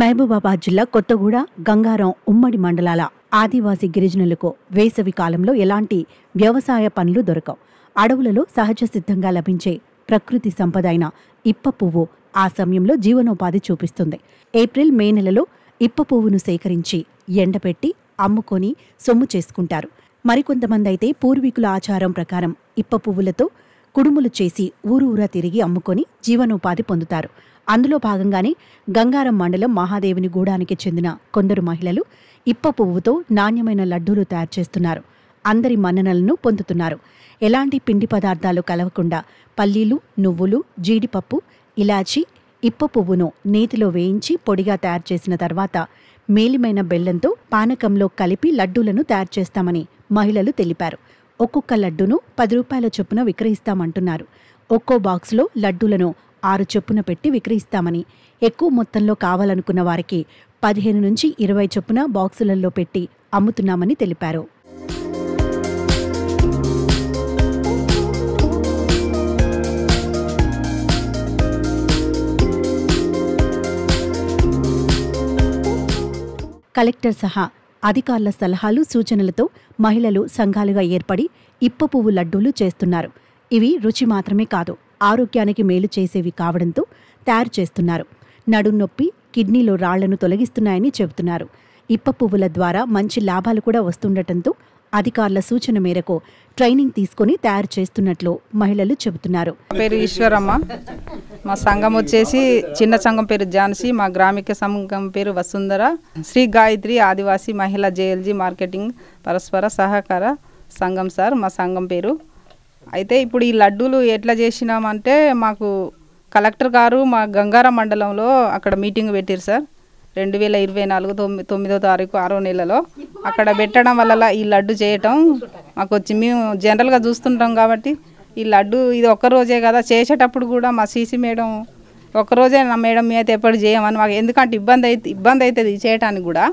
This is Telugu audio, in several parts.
మహబూబాబాద్ జిల్లా కొత్తగూడ, గంగారం ఉమ్మడి మండలాల ఆదివాసీ గిరిజనులకు వేసవి కాలంలో ఎలాంటి వ్యవసాయ పనులు దొరకవు. అడవులలో సహజ సిద్ధంగా లభించే ప్రకృతి సంపద అయిన ఇప్ప పువ్వు ఆ సమయంలో జీవనోపాధి చూపిస్తుంది. ఏప్రిల్, మే నెలలో ఇప్ప పువ్వును సేకరించి ఎండపెట్టి అమ్ముకొని సొమ్ము చేసుకుంటారు. మరికొంతమంది అయితే పూర్వీకుల ఆచారం ప్రకారం ఇప్ప పువ్వులతో కుడుములు చేసి ఊరూరా తిరిగి అమ్ముకొని జీవనోపాధి పొందుతారు. అందులో భాగంగానే గంగారం మండలం మహాదేవుని గూడానికి చెందిన కొందరు మహిళలు ఇప్ప పువ్వుతో నాణ్యమైన లడ్డూలు తయారు చేస్తున్నారు. అందరి మన్ననలను పొందుతున్నారు. ఎలాంటి పిండి పదార్థాలు కలవకుండా పల్లీలు, నువ్వులు, జీడిపప్పు, ఇలాచి, ఇప్ప పువ్వును నేతిలో వేయించి పొడిగా తయారు చేసిన తర్వాత మేలిమైన బెల్లంతో పానకంలో కలిపి లడ్డూలను తయారు చేస్తామని మహిళలు తెలిపారు. ఒక్కొక్క లడ్డూను 10 రూపాయల చొప్పున విక్రయిస్తామంటున్నారు. ఒక్కో బాక్సులో లడ్డూలను 6 చొప్పున పెట్టి విక్రయిస్తామని, ఎక్కువ మొత్తంలో కావాలనుకున్న వారికి 15 నుంచి 20 చొప్పున బాక్సులలో పెట్టి అమ్ముతున్నామని తెలిపారు. కలెక్టర్ సహా అధికారుల సలహాలు, సూచనలతో మహిళలు సంఘాలుగా ఏర్పడి ఇప్ప పువ్వు లడ్డూలు చేస్తున్నారు. ఇవి రుచి మాత్రమే కాదు, ఆరోగ్యానికి మేలు చేసేవి కావడంతో తయారు చేస్తున్నారు. నడుంనొప్పి, కిడ్నీలో రాళ్లను తొలగిస్తున్నాయని చెబుతున్నారు. ఇప్ప పువ్వుల ద్వారా మంచి లాభాలు కూడా వస్తుండటంతో అధికారుల సూచన మేరకు ట్రైనింగ్ తీసుకుని తయారు చేస్తున్నట్లు మహిళలు చెబుతున్నారు. పేరు ఈశ్వరమ్మ. మా సంఘం వచ్చేసి చిన్న సంఘం పేరు ఝాన్సీ, మా గ్రామిక సంఘం పేరు వసుంధర, శ్రీ గాయత్రి ఆదివాసీ మహిళా జేఎల్జీ మార్కెటింగ్ పరస్పర సహకార సంఘం సార్ మా సంఘం పేరు. అయితే ఇప్పుడు ఈ లడ్డూలు ఎట్లా చేసినామంటే మాకు కలెక్టర్ గారు మా గంగారం మండలంలో అక్కడ మీటింగ్ పెట్టారు సార్. 2024 9వ తారీఖు 6వ నెలలో అక్కడ పెట్టడం వల్ల ఈ లడ్డు చేయటం మాకు వచ్చి మేము జనరల్గా చూస్తుంటాం కాబట్టి ఈ లడ్డు ఇది ఒక్కరోజే కదా చేసేటప్పుడు కూడా మా సీసీ మేడం ఒక్కరోజే నా మేడం మీ అయితే ఎప్పుడు చేయమని మాకు, ఎందుకంటే ఇబ్బంది అవుతుంది చేయటానికి కూడా.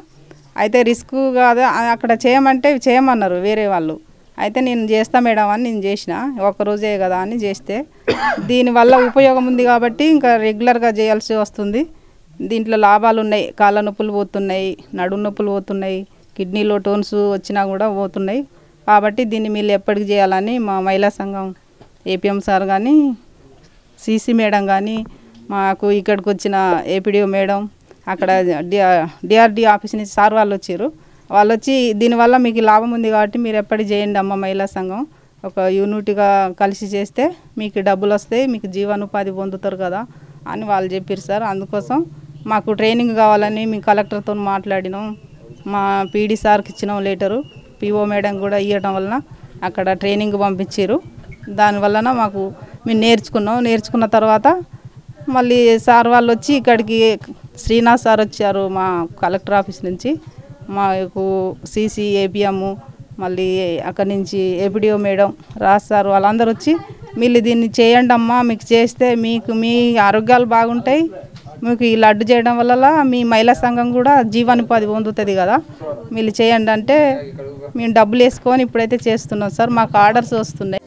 అయితే రిస్క్ కాదు అక్కడ చేయమంటే చేయమన్నారు వేరే వాళ్ళు. అయితే నేను చేస్తా మేడం అని నేను చేసిన, ఒక్కరోజే కదా అని చేస్తే దీనివల్ల ఉపయోగం ఉంది కాబట్టి ఇంకా రెగ్యులర్గా చేయాల్సి వస్తుంది. దీంట్లో లాభాలు ఉన్నాయి. కాళ్ళ నొప్పులు పోతున్నాయి, నడుము నొప్పులు పోతున్నాయి, కిడ్నీలో టోన్స్ వచ్చినా కూడా పోతున్నాయి. కాబట్టి దీన్ని మీరు ఎప్పటికి చేయాలని మా మహిళా సంఘం ఏపీఎం సార్ కానీ, సీసీ మేడం కానీ, మాకు ఇక్కడికి వచ్చిన ఏపీడీఓ మేడం, అక్కడ డిఆర్డీ ఆఫీస్ నుంచి సార్ వాళ్ళు వచ్చారు. వాళ్ళు వచ్చి దీనివల్ల మీకు లాభం ఉంది కాబట్టి మీరు ఎప్పటికి చేయండి అమ్మ, మహిళా సంఘం ఒక యూనిట్గా కలిసి చేస్తే మీకు డబ్బులు వస్తాయి, మీకు జీవనోపాధి పొందుతారు కదా అని వాళ్ళు చెప్పారు సార్. అందుకోసం మాకు ట్రైనింగ్ కావాలని మేము కలెక్టర్తో మాట్లాడినాం. మా పీడీ సార్కి ఇచ్చినాం లెటరు, పీఓ మేడం కూడా ఇవ్వడం వలన అక్కడ ట్రైనింగ్ పంపించారు. దానివలన మాకు మేము నేర్చుకున్న తర్వాత మళ్ళీ సార్ వాళ్ళు వచ్చి ఇక్కడికి శ్రీనాథ్ సార్ వచ్చారు మా కలెక్టర్ ఆఫీస్ నుంచి. మాకు సీసీ ఏపీఎం మళ్ళీ అక్కడి నుంచి ఏపీడీఓ మేడం, రాజ్ సార్ వాళ్ళందరూ వచ్చి మీరు దీన్ని చేయండి అమ్మా, మీకు చేస్తే మీకు మీ ఆరోగ్యాలు బాగుంటాయి, మీకు ఈ లడ్డు చేయడం వల్ల మీ మహిళా సంఘం కూడా జీవనోపాధి పొందుతుంది కదా, మీరు చేయండి అంటే మేము డబ్బులు వేసుకొని ఇప్పుడైతే చేస్తున్నాం సార్. మాకు ఆర్డర్స్ వస్తున్నాయి.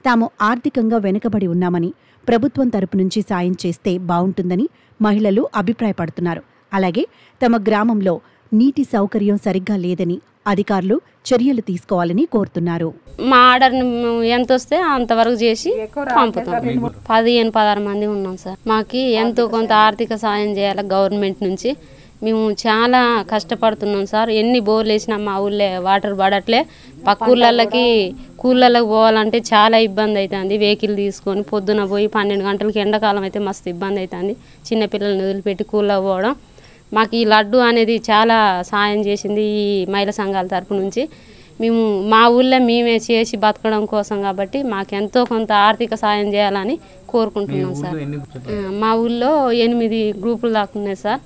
తాము ఆర్థికంగా వెనుకబడి ఉన్నామని, ప్రభుత్వం తరపు నుంచి సాయం చేస్తే బావుంటుందని మహిళలు అభిప్రాయపడుతున్నారు. అలాగే తమ గ్రామంలో నీటి సౌకర్యం సరిగ్గా లేదని అధికారులు చర్యలు తీసుకోవాలని కోరుతున్నారు. మా ఆర్డర్ ఎంత వస్తే అంతవరకు చేసి పంపుతాం. 15-16 మంది ఉన్నాం సార్. మాకు ఎంతో కొంత ఆర్థిక సాయం చేయాలి గవర్నమెంట్ నుంచి. మేము చాలా కష్టపడుతున్నాం సార్. ఎన్ని బోర్లు వేసినా మా ఊళ్ళో వాటర్ పడట్లే. పక్క ఊళ్ళకి కూళ్ళకి పోవాలంటే చాలా ఇబ్బంది అవుతుంది. వెహికల్ తీసుకొని పొద్దున పోయి 12 గంటలకి, ఎండాకాలం అయితే మస్తు ఇబ్బంది అవుతుంది చిన్నపిల్లల్ని వదిలిపెట్టి కూళ్ళకి పోవడం. మాకు ఈ లడ్డు అనేది చాలా సాయం చేసింది ఈ మహిళా సంఘాల తరపు నుంచి. మేము మా ఊళ్ళో మేమే చేసి బతకడం కోసం కాబట్టి మాకు ఎంతో కొంత ఆర్థిక సాయం చేయాలని కోరుకుంటున్నాం సార్. మా ఊళ్ళో 8 గ్రూపులు దాకా ఉన్నాయి సార్.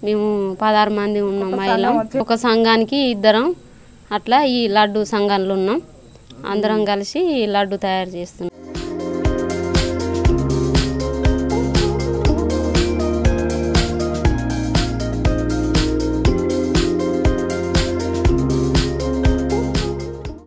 మేము 16 మంది ఉన్నాం మహిళలు. ఒక సంఘానికి 2 అట్లా ఈ లడ్డు సంఘంలో ఉన్నాం. అందరం కలిసి లడ్డు తయారు చేస్తున్నాం.